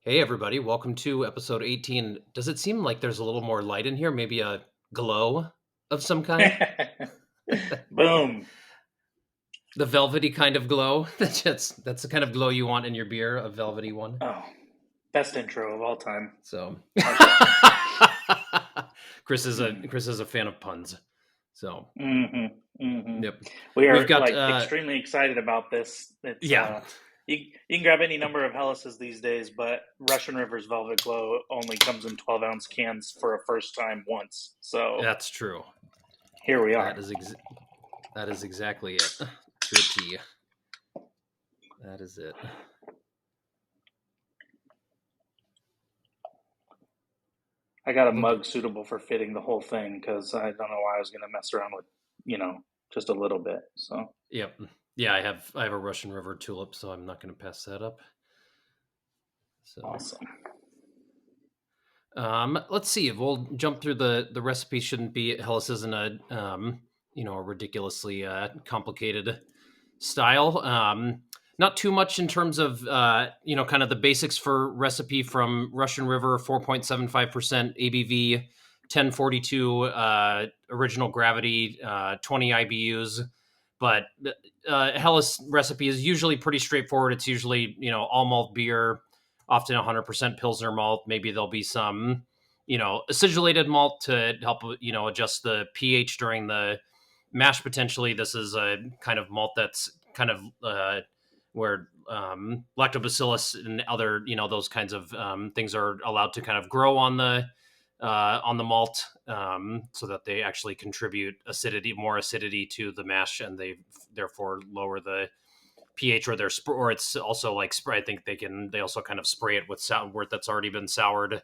Hey everybody, welcome to episode 18. Does it seem like there's a little more light in here? Maybe a glow of some kind? Boom. The velvety kind of glow. That's the kind of glow you want in your beer, a velvety one. Oh, best intro of all time. So Like it. Chris is a fan of puns. So hmm hmm yep. We We've are got like extremely excited about this. It's yeah. you can grab any number of Helleses these days, but Russian River's Velvet Glow only comes in 12-ounce cans for a first time once. So That's true. here we are. That is that is exactly it. To a T. That is it. I got a Look, mug suitable for fitting the whole thing because I don't know why I was going to mess around with, just a little bit. So yep. Yeah, I have a Russian River tulip, so I'm not going to pass that up. So, awesome. let's see. We'll jump through the recipe. Shouldn't be Helles isn't a ridiculously complicated style. Not too much in terms of kind of the basics for recipe from Russian River, 4.75% ABV, 1042 original gravity, 20 IBUs. But Helles recipe is usually pretty straightforward. It's usually all malt beer, often 100% Pilsner malt. Maybe there'll be some acidulated malt to help adjust the pH during the mash. Potentially, this is a kind of malt that's kind of where lactobacillus and other those kinds of things are allowed to kind of grow on the malt, so that they actually contribute more acidity to the mash, and they therefore lower the pH, or it's also like spray. I think they also kind of spray it with wort that's already been soured,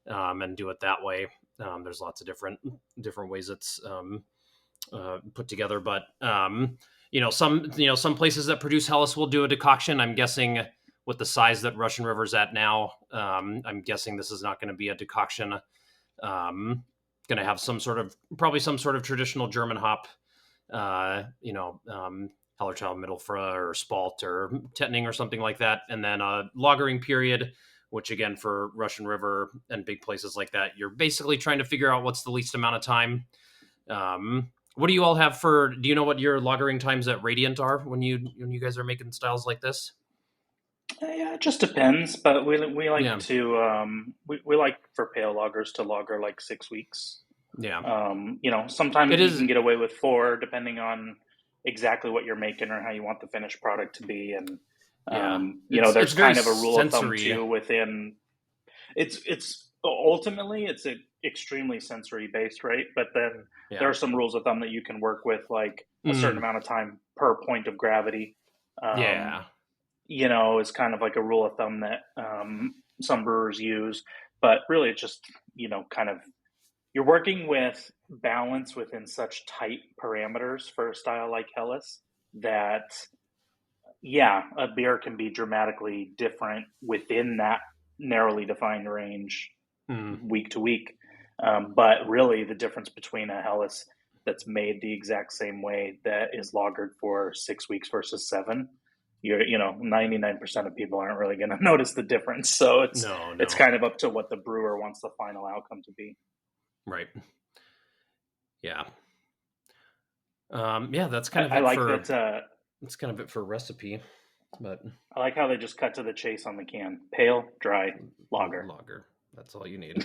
and do it that way. There's lots of different ways it's put together, but some places that produce Helles will do a decoction. I'm guessing with the size that Russian River's at now, I'm guessing this is not going to be a decoction. Going to have probably some sort of traditional German hop, Hellerchild, Mittelfra, or Spalt, or Tetning, or something like that, and then a lagering period, which again for Russian River and big places like that, you're basically trying to figure out what's the least amount of time. What do you all have for? Do you know what your lagering times at Radiant are when you guys are making styles like this? Yeah, it just depends, but we like Yeah, to we like for pale loggers to lager like 6 weeks. yeah, it Sometimes you is. can get away with 4, depending on exactly what you're making or how you want the finished product to be. And Yeah, it's there's very kind of a rule of thumb sensory. too within. It's ultimately it's extremely sensory based, right? But then there Yeah, are some rules of thumb that you can work with, like a certain mm, amount of time per point of gravity. Um, yeah, is kind of like a rule of thumb that some brewers use. But really, it's just, kind of you're working with balance within such tight parameters for a style like Helles that, yeah, a beer can be dramatically different within that narrowly defined range mm, week to week. But really, the difference between a Helles that's made the exact same way that is lagered for 6 weeks versus 7, 99% of people aren't really going to notice the difference. So it's no, kind of up to what the brewer wants the final outcome to be. right, yeah, yeah. I like that. That's kind of it for recipe, but I like how they just cut to the chase on the can: pale, dry, lager. lager. That's all you need.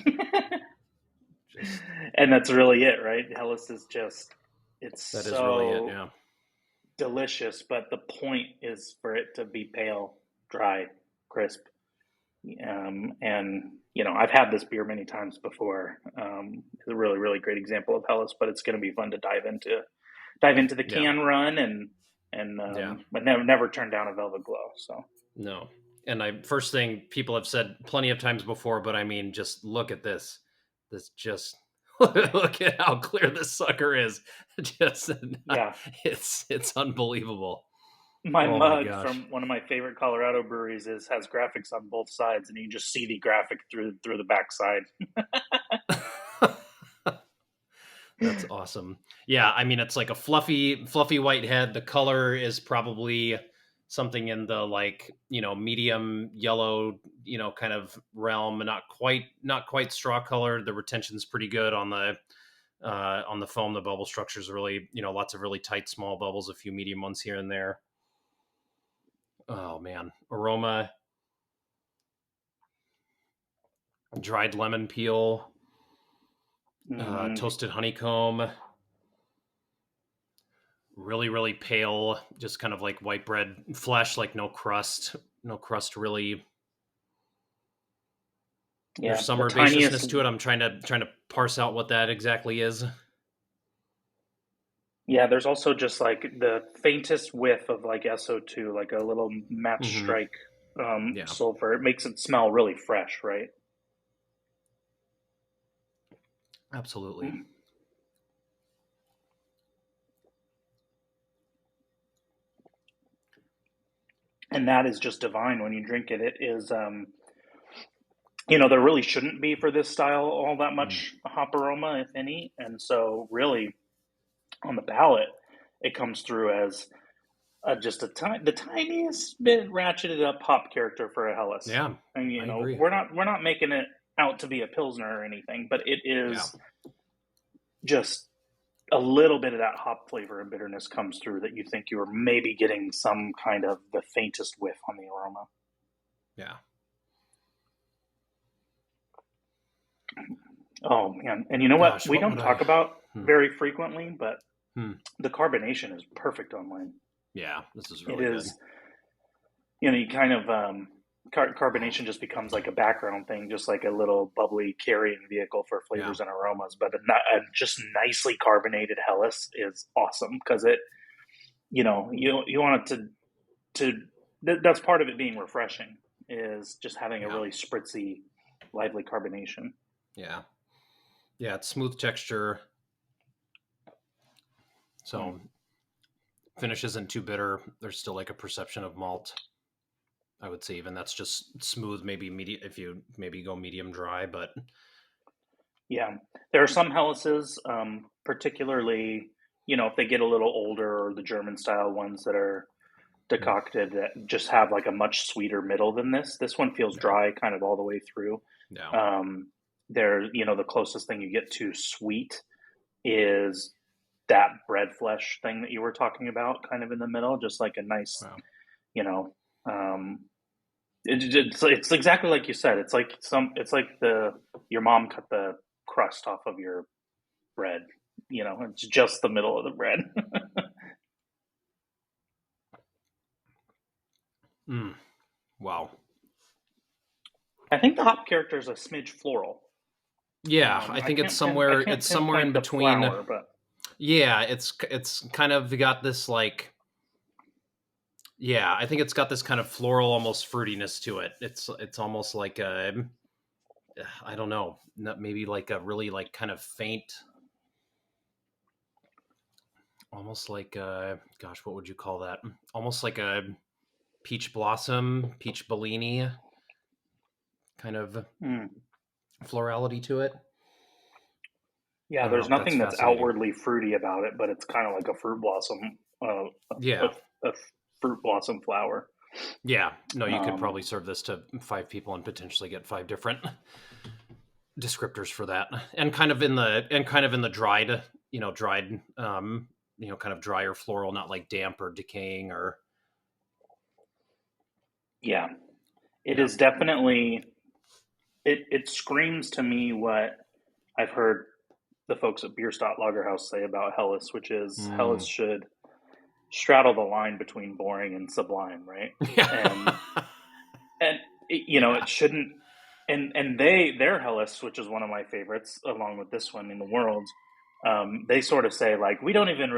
Just And that's really it, right? Helles is just, it's that is really it. so Yeah, delicious, but the point is for it to be pale, dry, crisp. And I've had this beer many times before. It's a really, really great example of Helles, but it's going to be fun to dive into the yeah, can run yeah. but never turn down a Velvet Glow. So No. And first thing people have said plenty of times before, but I mean, just look at this. This just look at how clear this sucker is. Just yeah, it's unbelievable. my Oh my mug gosh. from one of my favorite Colorado breweries has graphics on both sides, and you just see the graphic through the backside. That's awesome. Yeah, I mean it's like a fluffy white head. The color is probably something in the medium yellow kind of realm. Not quite straw colored. The retention's pretty good on the foam. The bubble structure is really, lots of really tight small bubbles, a few medium ones here and there. Oh man, aroma: dried lemon peel, toasted honeycomb, really, really pale, just kind of like white bread flesh, like no crust really. Yeah, There's some the herbaceousness tiniest. to it. I'm trying to parse out what that exactly is. Yeah, there's also just like the faintest whiff of like SO2, like a little match Hmm. strike Yeah, sulfur. It makes it smell really fresh, right? absolutely. And that is just divine when you drink it. It is, there really shouldn't be for this style all that Mm. much hop aroma, if any. And so, really, on the palate, it comes through as just the tiniest bit ratcheted up hop character for a Helles. Yeah, And I agree. we're not making it out to be a pilsner or anything, but it Yeah, is just a little bit of that hop flavor and bitterness comes through that you think you are maybe getting some kind of the faintest whiff on the aroma. yeah. Oh man, and you know what? Gosh, We what don't would I? talk about Hmm. very frequently, but Hmm. the carbonation is perfect on mine. Yeah, this is It really good. is, you kind of carbonation just becomes like a background thing, just like a little bubbly carrying vehicle for Yeah, flavors and aromas. But a just nicely carbonated Helles is awesome because it, you want it that's part of it being refreshing is just having a yeah, really spritzy, lively carbonation. yeah, yeah. It's smooth texture, Mm. so finish isn't too bitter. There's still like a perception of malt. I would say even that's just smooth, maybe medium if you maybe go medium dry, but Yeah, there are some Helleses, particularly, if they get a little older or the German style ones that are mm, decocted that just have like a much sweeter middle than this. This one feels yeah, dry kind of all the way through. yeah, Um, the closest thing you get to sweet is that bread flesh thing that you were talking about, kind of in the middle, just like a nice, wow, you know, um, it's exactly like you said. It's like the your mom cut the crust off of your bread. It's just the middle of the bread. mm, wow. I think the hop character is a smidge floral. Yeah, I I think it's can't pin I somewhere. can't It's somewhere in pinpoint the between. flower, but Yeah, it's kind of got this like. Yeah, I think it's got this kind of floral, almost fruitiness to it. It's almost like a, I don't know, maybe like a really like kind of faint, almost like gosh, what would you call that? Almost like a peach blossom, peach Bellini kind of mm, florality to it. I yeah, don't there's know. That's nothing that's fascinating. outwardly fruity about it, but it's kind of like a fruit blossom, a, Yeah. a fruit blossom flower. Yeah. No, you could probably Um, serve this to five people and potentially get five different descriptors for that. And kind of in the dried, dried kind of drier floral, not like damp or decaying or yeah, it yeah. is definitely it screams to me what I've heard the folks at Bierstadt Lagerhaus say about Helles, which is Helles Mm. should straddle the line between boring and sublime, right? Yeah. And and Yeah. it shouldn't. And their Helles, which is one of my favorites, along with this one in the world, they sort of say like we don't even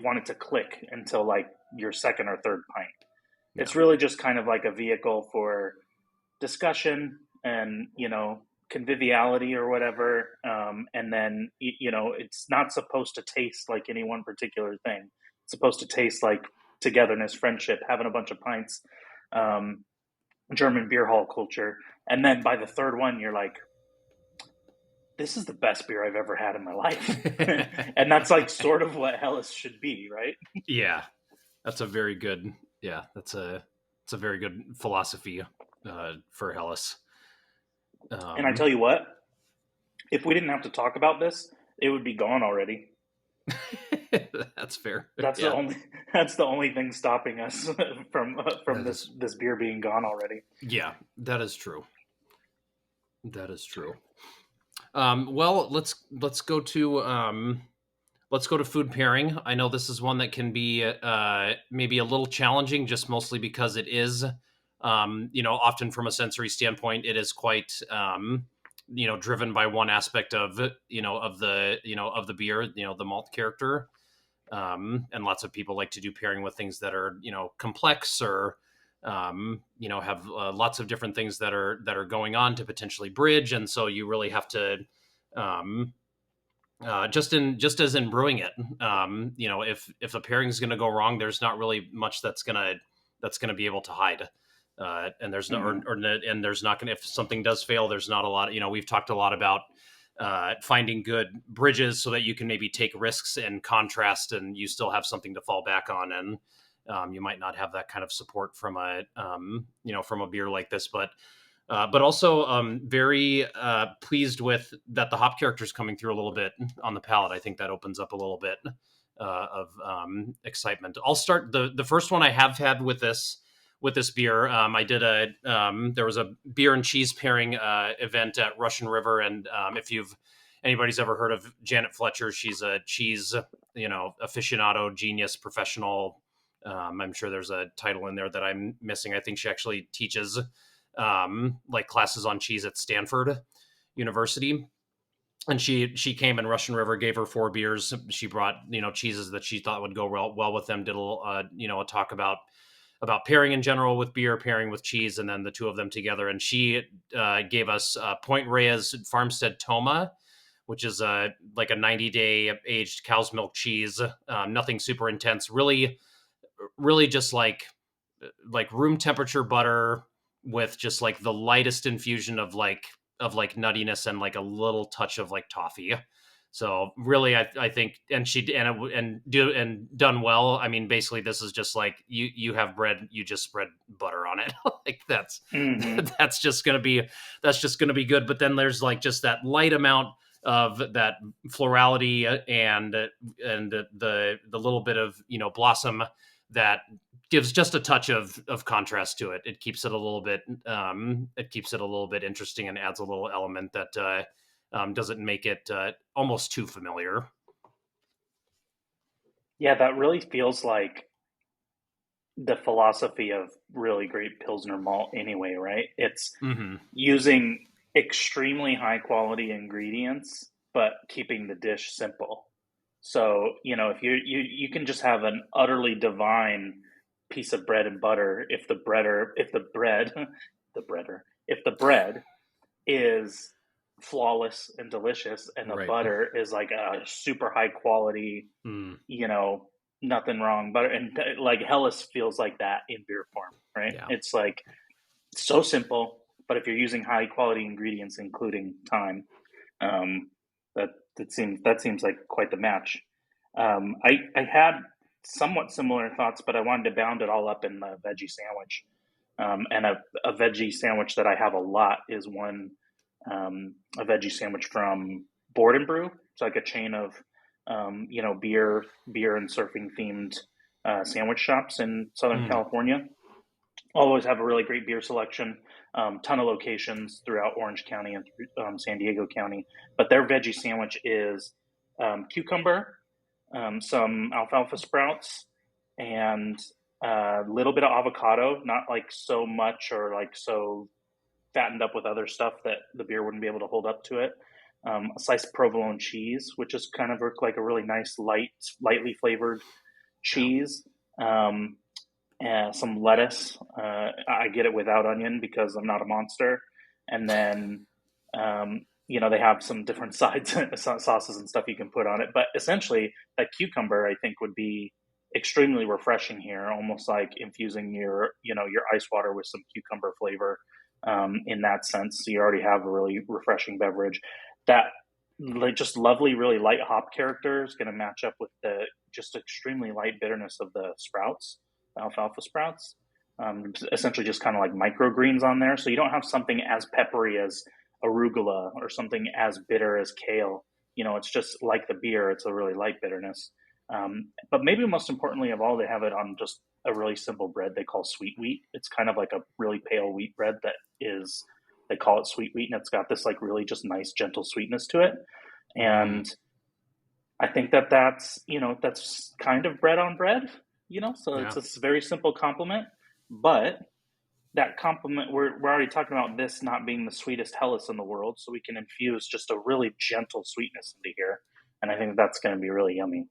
want it to click until like your second or third pint. Yeah. It's really just kind of like a vehicle for discussion and conviviality or whatever, and then it's not supposed to taste like any one particular thing. It's supposed to taste like togetherness, friendship, having a bunch of pints, um, German beer hall culture, and then by the third one you're like, this is the best beer I've ever had in my life. And that's like sort of what Helles should be, right? Yeah. That's a very good. Yeah, that's a it's a very good philosophy for Helles. And I Um, tell you what, if we didn't have to talk about this, it would be gone already. that's fair. That's the Yeah, only that's the only thing stopping us from that this is. this beer being gone already. Yeah, that is true. That is true. Well, let's go to food pairing. I know this is one that can be maybe a little challenging, just mostly because it is, often from a sensory standpoint, it is quite, driven by one aspect of, of the beer, the malt character. And lots of people like to do pairing with things that are, complex or, have lots of different things that are going on to potentially bridge. And so you really have to, um, just as in brewing it, if a pairing is going to go wrong, there's not really much that's gonna be able to hide. And there's no, Mm-hmm. and there's not gonna, if something does fail, there's not a lot. We've talked a lot about finding good bridges so that you can maybe take risks and contrast, and you still have something to fall back on. And you might not have that kind of support from from a beer like this, but also very pleased with that the hop character is coming through a little bit on the palate. I think that opens up a little bit of excitement. I'll start the first one I have had with this beer. I did there was a beer and cheese pairing event at Russian River, and if anybody's ever heard of Janet Fletcher, she's a cheese aficionado, genius, professional. I'm sure there's a title in there that I'm missing. I think she actually teaches like classes on cheese at Stanford University. And she came, and Russian River gave her 4 beers. She brought cheeses that she thought would go well with them. Did a talk about pairing in general with beer, pairing with cheese, and then the two of them together. And she gave us Point Reyes Farmstead Toma, which is like a 90-day aged cow's milk cheese. Nothing super intense. Really, really just like room temperature butter with just like the lightest infusion of like nuttiness and like a little touch of like toffee. So really, I think, and she and done well. I mean, basically, this is just like you have bread, you just spread butter on it. Like Mm-hmm. that's just gonna be good. But then there's like just that light amount of that florality and the little bit of blossom that gives just a touch of contrast to it. It keeps it a little bit interesting and adds a little element that doesn't make it almost too familiar. Yeah, that really feels like the philosophy of really great Pilsner malt anyway, right? It's Hmm. using extremely high quality ingredients, but keeping the dish simple. So, if you can just have an utterly divine piece of bread and butter if the bread is flawless and delicious and the Right. butter is like a super high quality, Mm. you know, nothing wrong butter. And like Hellas feels like that in beer form, right? Yeah. It's like so simple, but if you're using high quality ingredients, including time, um, that that seems like quite the match. I had somewhat similar thoughts, but I wanted to bound it all up in the veggie sandwich. And a veggie sandwich that I have a lot is a veggie sandwich from Board and Brew. It's like a chain of beer and surfing themed sandwich shops in Southern Mm. California. Always have a really great beer selection. Ton of locations throughout Orange County and San Diego County. But their veggie sandwich is cucumber, some alfalfa sprouts, and a little bit of avocado. Not like so much or like so fattened up with other stuff that the beer wouldn't be able to hold up to it. A sliced provolone cheese, which is kind of like a really nice, lightly flavored Yeah. cheese. Um, and some lettuce. I get it without onion because I'm not a monster. And then, they have some different sides, sauces and stuff you can put on it. But essentially, that cucumber, I think, would be extremely refreshing here, almost like infusing your ice water with some cucumber flavor in that sense. So you already have a really refreshing beverage. That like just lovely, really light hop character is going to match up with the just extremely light bitterness of the sprouts, the alfalfa sprouts. essentially just kind of like microgreens on there. So you don't have something as peppery as arugula or something as bitter as kale. It's just like the beer, it's a really light bitterness. But maybe most importantly of all, they have it on just a really simple bread they call sweet wheat. It's kind of like a really pale wheat bread that is, they call it sweet wheat, and it's got this like really just nice, gentle sweetness to it. Mm, And I think that's kind of bread on bread. So yeah. it's a very simple compliment, but that compliment, we're already talking about this not being the sweetest Helles in the world, so we can infuse just a really gentle sweetness into here, and I think that's going to be really yummy.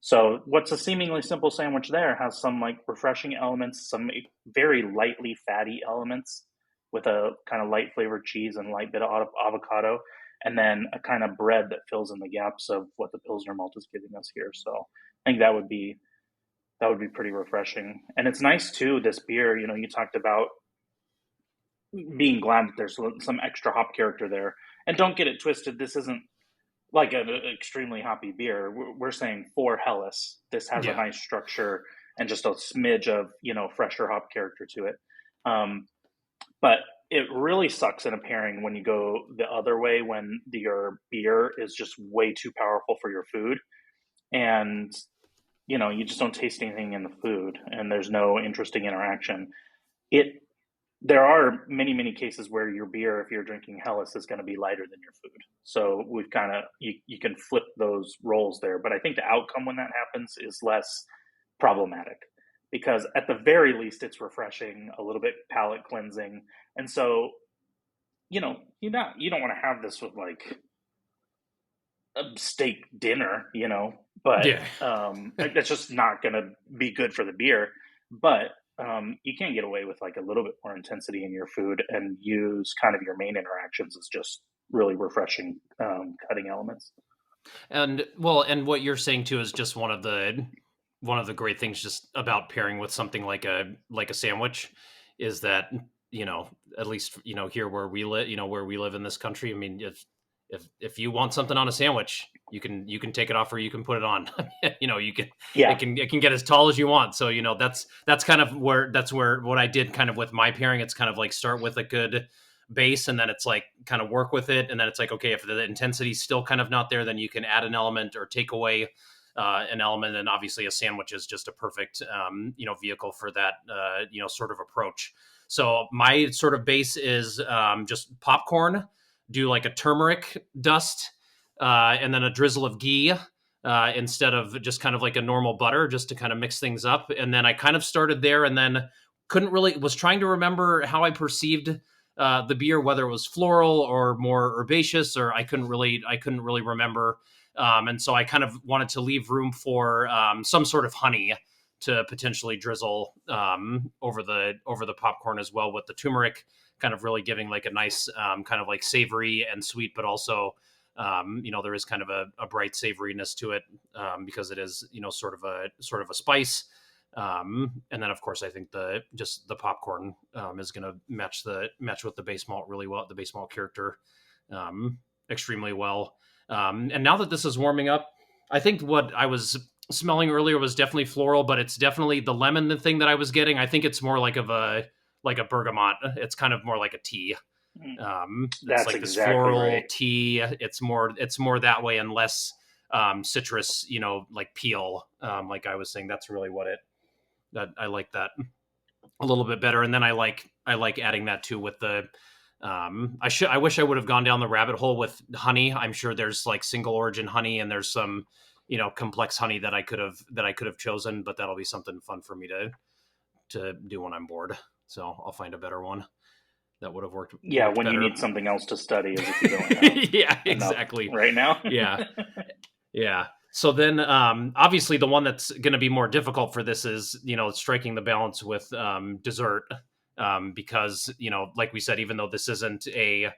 So what's a seemingly simple sandwich there has some like refreshing elements, some very lightly fatty elements with a kind of light flavored cheese and light bit of avocado, and then a kind of bread that fills in the gaps of what the Pilsner malt is giving us here. So I think that would be pretty refreshing. And it's nice too, this beer, you talked about being glad that there's some extra hop character there. And don't get it twisted, this isn't like an extremely hoppy beer. We're saying for Helles, this has a Yeah. nice structure and just a smidge of, fresher hop character to it. Um, but it really sucks in a pairing when you go the other way, when your beer is just way too powerful for your food. And you just don't taste anything in the food, and there's no interesting interaction. It There are many many cases where your beer, if you're drinking Helles, is going to be lighter than your food. So we've kind of you can flip those roles there, but I think the outcome when that happens is less problematic, because at the very least it's refreshing, a little bit palate cleansing. And so you don't want to have this with like a steak dinner, but Yeah. that's just not going to be good for the beer. But you can get away with like a little bit more intensity in your food and use kind of your main interactions as just really refreshing cutting elements. And well, and what you're saying too is just one of the great things just about pairing with something like a sandwich is that, at least, here where we live in this country. I mean, if you want something on a sandwich, you can take it off or you can put it on. You can Yeah, it can get as tall as you want. So, that's kind of where what I did kind of with my pairing. It's kind of like start with a good base, and then it's like kind of work with it, and then it's like, okay, if the intensity's still kind of not there, then you can add an element or take away an element. And obviously a sandwich is just a perfect vehicle for that sort of approach. So my sort of base is just popcorn, do like a turmeric dust, and then a drizzle of ghee, instead of just kind of like a normal butter, just to kind of mix things up. And then I kind of started there, and then couldn't really was trying to remember how I perceived the beer, whether it was floral or more herbaceous, or I couldn't really remember. And so I kind of wanted to leave room for some sort of honey to potentially drizzle over the popcorn as well, with the turmeric kind of really giving like a nice kind of like savory and sweet, but also there is kind of a bright savoriness to it, because it is sort of a spice. And then of course I think the popcorn is going to match with the base malt really well, the base malt character extremely well. And now that this is warming up, I think what I was smelling earlier was definitely floral, but it's definitely the lemon, the thing that I was getting. I think it's more like a bergamot. It's kind of more like a tea. It's that's like this exactly floral right. tea. It's more that way, and less citrus, like peel. Like I was saying, that's really what it that I like that a little bit better. And then I like adding that too with the I wish I would have gone down the rabbit hole with honey. I'm sure there's like single origin honey, and there's some complex honey that I could have chosen, but that'll be something fun for me to do when I'm bored. So I'll find a better one that would have worked Yeah, worked when you better. need something else to study, as if you don't have Yeah, enough exactly. right now. Yeah. Yeah. So then, obviously, the one that's going to be more difficult for this is, striking the balance with dessert, because, like we said, even though this isn't a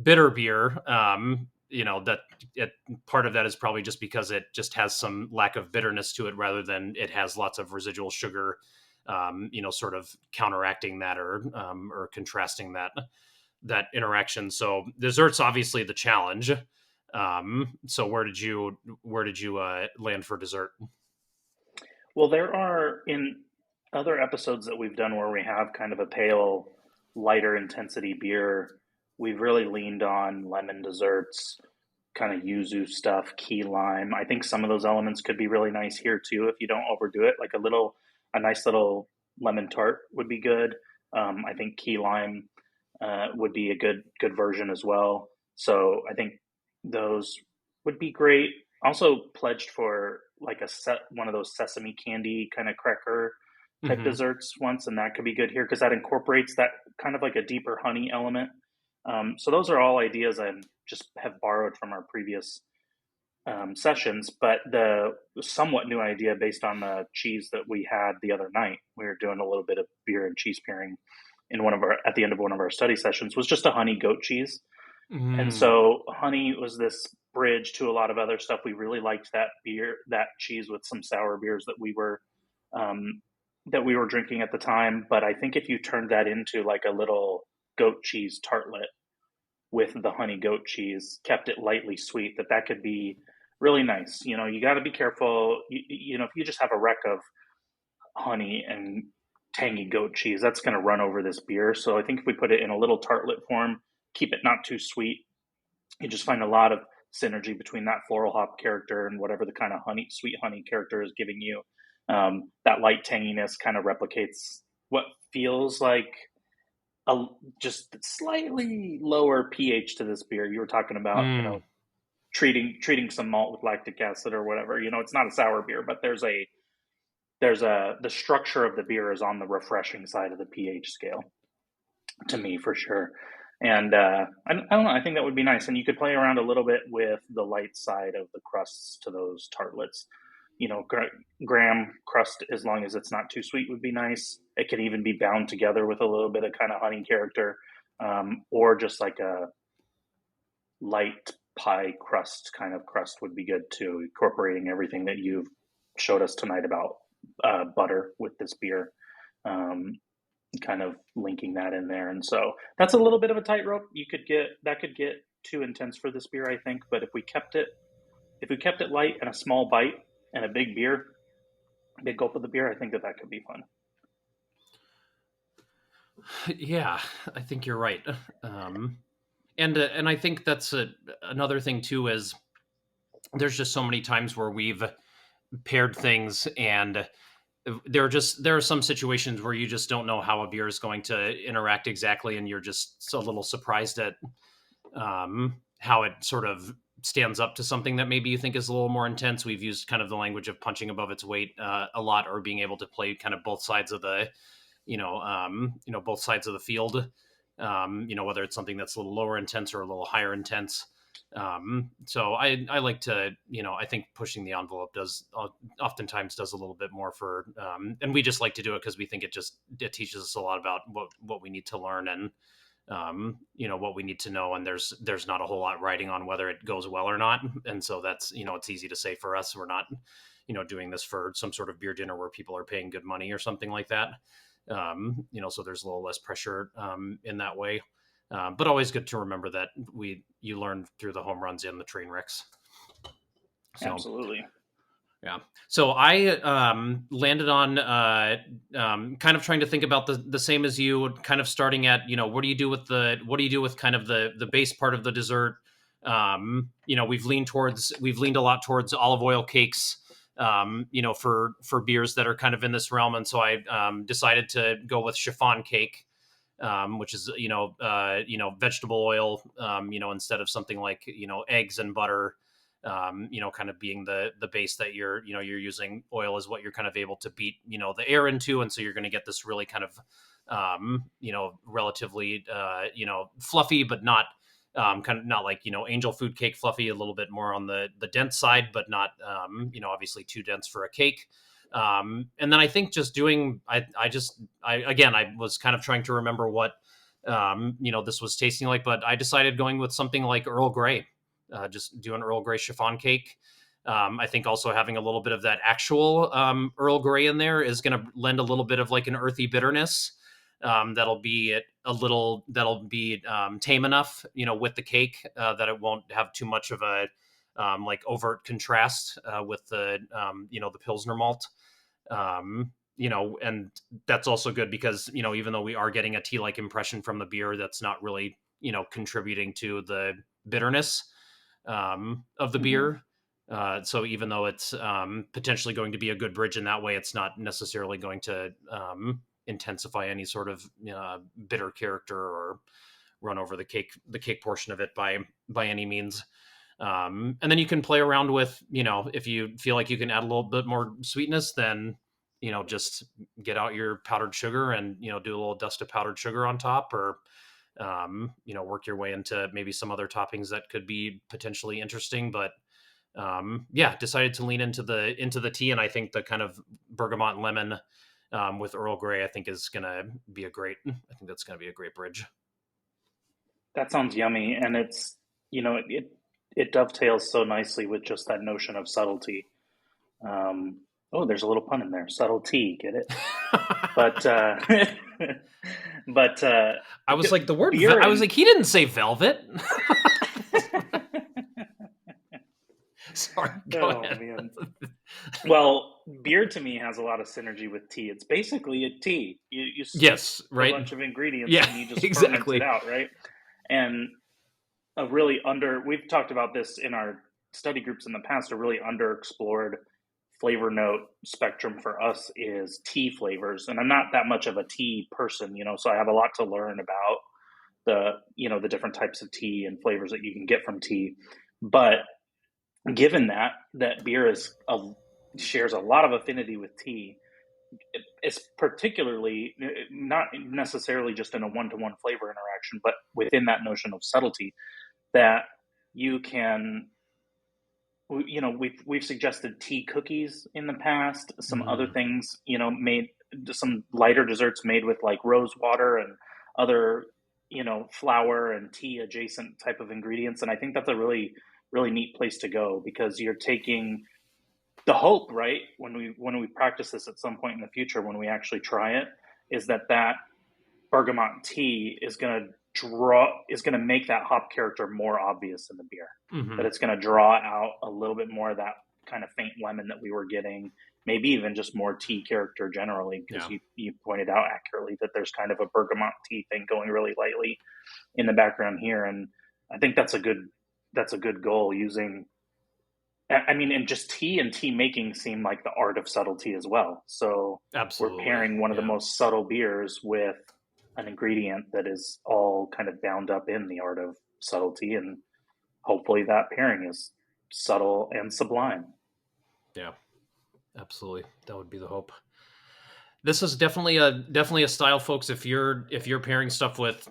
bitter beer, that part of that is probably just because it just has some lack of bitterness to it, rather than it has lots of residual sugar, sort of counteracting that, or contrasting that interaction. So dessert's obviously the challenge. So where did you land for dessert? Well, there are in other episodes that we've done where we have kind of a pale, lighter intensity beer, we've really leaned on lemon desserts, kind of yuzu stuff, key lime. I think some of those elements could be really nice here too if you don't overdo it. Like a nice little lemon tart would be good. I think key lime would be a good version as well. So I think those would be great. Also pledged for like a set one of those sesame candy kind of cracker type Hmm. desserts once, and that could be good here because that incorporates that kind of like a deeper honey element. So those are all ideas I just have borrowed from our previous sessions, but the somewhat new idea based on the cheese that we had the other night, we were doing a little bit of beer and cheese pairing in one of our at the end of one of our study sessions was just a honey goat cheese. And Mm. so honey was this bridge to a lot of other stuff. We really liked that cheese with some sour beers um, that we were drinking at the time. But I think if you turned that into like a little goat cheese tartlet with the honey goat cheese, kept it lightly sweet, that could be really nice. You know, you got to be careful. If you just have a wreck of honey and tangy goat cheese, that's going to run over this beer. So I think if we put it in a little tartlet form, keep it not too sweet, you just find a lot of synergy between that floral hop character and whatever the kind of sweet honey character is giving you. That light tanginess kind of replicates what feels like a just slightly lower pH to this beer. You were talking about, Mm. treating some malt with lactic acid or whatever. It's not a sour beer, but there's a the structure of the beer is on the refreshing side of the pH scale to me for sure. And I don't know. I think that would be nice, and you could play around a little bit with the light side of the crusts to those tartlets. Graham crust, as long as it's not too sweet, would be nice. It could even be bound together with a little bit of kind of honey character, or just like a light pie crust kind of crust would be good too. Incorporating everything that you've showed us tonight about butter with this beer. Um, Kind of linking that in there. And so that's a little bit of a tightrope. That could get too intense for this beer, I think. But if we kept it light and a small bite and a big gulp of the beer, I think that could be fun. Yeah, I think you're right. Um, and I think that's another thing too is there's just so many times where we've paired things and there are some situations where you just don't know how a beer is going to interact exactly, and you're just a little surprised at how it sort of stands up to something that maybe you think is a little more intense. We've used kind of the language of punching above its weight a lot, or being able to play kind of both sides of the both sides of the field. Whether it's something that's a little lower intense or a little higher intense. So I like to, I think pushing the envelope does oftentimes does a little bit more for, and we just like to do it because we think it teaches us a lot about what we need to learn, and what we need to know, and there's not a whole lot riding on whether it goes well or not. And so that's, it's easy to say for us, we're not, doing this for some sort of beer dinner where people are paying good money or something like that. So there's a little less pressure in that way. But always good to remember that you learn through the home runs and the train wrecks. So Absolutely. yeah. So I landed on kind of trying to think about the same as you, kind of starting at, what do you do with kind of the base part of the dessert. We've leaned a lot towards olive oil cakes. For beers that are kind of in this realm, and so I decided to go with chiffon cake, which is vegetable oil, instead of something like eggs and butter, kind of being the base that you're using. Oil is what you're kind of able to beat the air into, and so you're going to get this really kind of relatively fluffy, but not kind of not like angel food cake fluffy, a little bit more on the dense side, but not obviously too dense for a cake. And then I think just doing, I was kind of trying to remember what, this was tasting like, but I decided going with something like Earl Grey, just do an Earl Grey chiffon cake. I think also having a little bit of that actual Earl Grey in there is going to lend a little bit of like an earthy bitterness. That'll be tame enough, with the cake, that it won't have too much of a like overt contrast with the the Pilsner malt. and that's also good because, even though we are getting a tea-like impression from the beer, that's not really, contributing to the bitterness of the Mm-hmm. beer. So even though it's potentially going to be a good bridge in that way, it's not necessarily going to intensify any sort of bitter character or run over the cake portion of it by any means. And then you can play around with, if you feel like you can add a little bit more sweetness, then just get out your powdered sugar and do a little dust of powdered sugar on top, or work your way into maybe some other toppings that could be potentially interesting. But decided to lean into the tea, and I think the kind of bergamot and lemon with Earl Grey, I think that's going to be a great bridge. That sounds yummy, and it dovetails so nicely with just that notion of subtlety. Oh, there's a little pun in there, subtlety, get it? But but I was like, the word. beer I was and like, he didn't say velvet. Sorry, go oh ahead. man. Well, beer to me has a lot of synergy with tea. It's basically a tea. You sift Yes, a right. bunch of ingredients Yeah, and you just ferment it exactly. out, right? And we've talked about this in our study groups in the past, a really underexplored flavor note spectrum for us is tea flavors. And I'm not that much of a tea person, so I have a lot to learn about the different types of tea and flavors that you can get from tea. But given that beer shares a lot of affinity with tea, it's particularly not necessarily just in a one-to-one flavor interaction, but within that notion of subtlety that you can, we've suggested tea cookies in the past, some other Mm, things, made some lighter desserts made with like rose water and other, flour and tea adjacent type of ingredients. And I think that's a really, really neat place to go, because you're taking the hope, right? When we practice this at some point in the future, when we actually try it, is that bergamot tea is going to make that hop character more obvious in the beer. That hmm it's going to draw out a little bit more of that kind of faint lemon that we were getting, maybe even just more tea character generally, because Yeah, you pointed out accurately that there's kind of a bergamot tea thing going really lightly in the background here. And I think that's a good goal, using, I mean, and just tea and tea making seem like the art of subtlety as well. So we're absolutely. pairing one of the Yeah, most subtle beers with an ingredient that is all kind of bound up in the art of subtlety, and hopefully that pairing is subtle and sublime. yeah, absolutely. That would be the hope. This is definitely a style, folks. If you're pairing stuff with,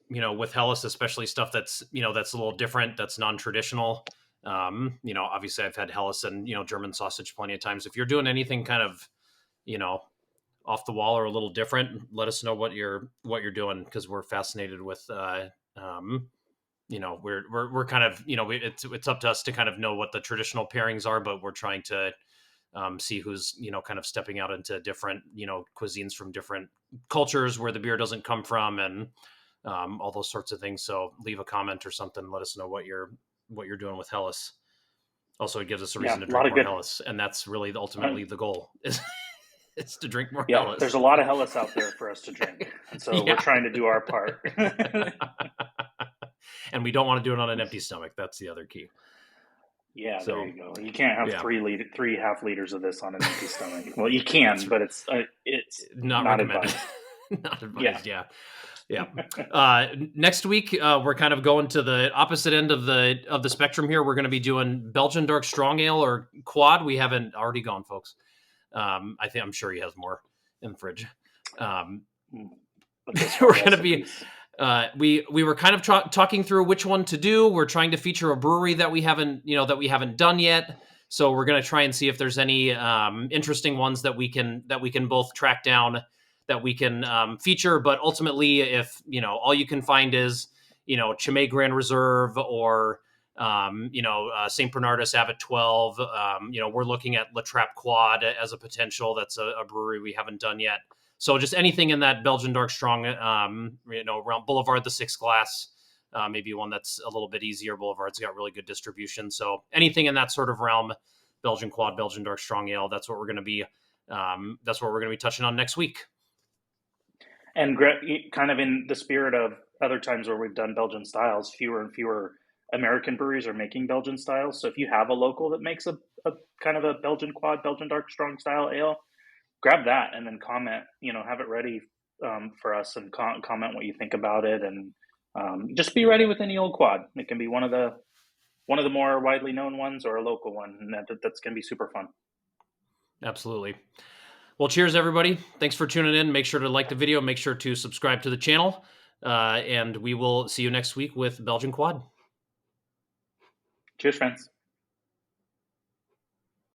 with Helles, especially stuff that's that's a little different, that's non-traditional. Obviously I've had Helles and German sausage plenty of times. If you're doing anything kind of you know off the wall or a little different, let us know what you're doing, because we're fascinated with we're kind of it's up to us to kind of know what the traditional pairings are, but we're trying to see who's kind of stepping out into different cuisines from different cultures where the beer doesn't come from, and all those sorts of things. So leave a comment or something, let us know what you're doing with Helles. Also, it gives us a Yeah, reason to a lot drink of more good. Helles, and that's really Uh, ultimately the goal is to drink more yeah, Helles. there's a lot of Hellas out there for us to drink, and so we're Yeah. trying to do our part. And we don't want to do it on an empty stomach. That's the other key. Yeah, there So you go. You can't have yeah, 3.5 liters of this on an empty stomach. Well, you can, that's but it's not not recommended. advised. Not Yeah. advised. Yeah. Yeah. Next week, we're kind of going to the opposite end of the spectrum here. We're going to be doing Belgian dark strong ale or quad. We haven't already gone, folks. I'm sure he has more in the fridge. Um, But those are we're going to be. recipes. We were kind of talking through which one to do. We're trying to feature a brewery that we haven't done yet. So we're going to try and see if there's any interesting ones that we can both track down, that we can feature. But ultimately, if all you can find is Chimay Grand Reserve or St. Bernardus Abbot 12, we're looking at La Trappe Quad as a potential. That's a brewery we haven't done yet. So just anything in that Belgian dark strong, around Boulevard, the Six Glass, maybe one that's a little bit easier. Boulevard's got really good distribution. So anything in that sort of realm, Belgian quad, Belgian dark strong ale, that's what we're going to be that's what we're going to be touching on next week. And kind of in the spirit of other times where we've done Belgian styles, fewer and fewer American breweries are making Belgian styles. So if you have a local that makes a kind of a Belgian quad, Belgian dark strong style ale, grab that and then comment, have it ready for us and comment what you think about it. And just be ready with any old quad. It can be one of the more widely known ones or a local one. And that's going to be super fun. Absolutely. Well, cheers, everybody. Thanks for tuning in. Make sure to like the video. Make sure to subscribe to the channel. And we will see you next week with Belgian Quad. Cheers, friends.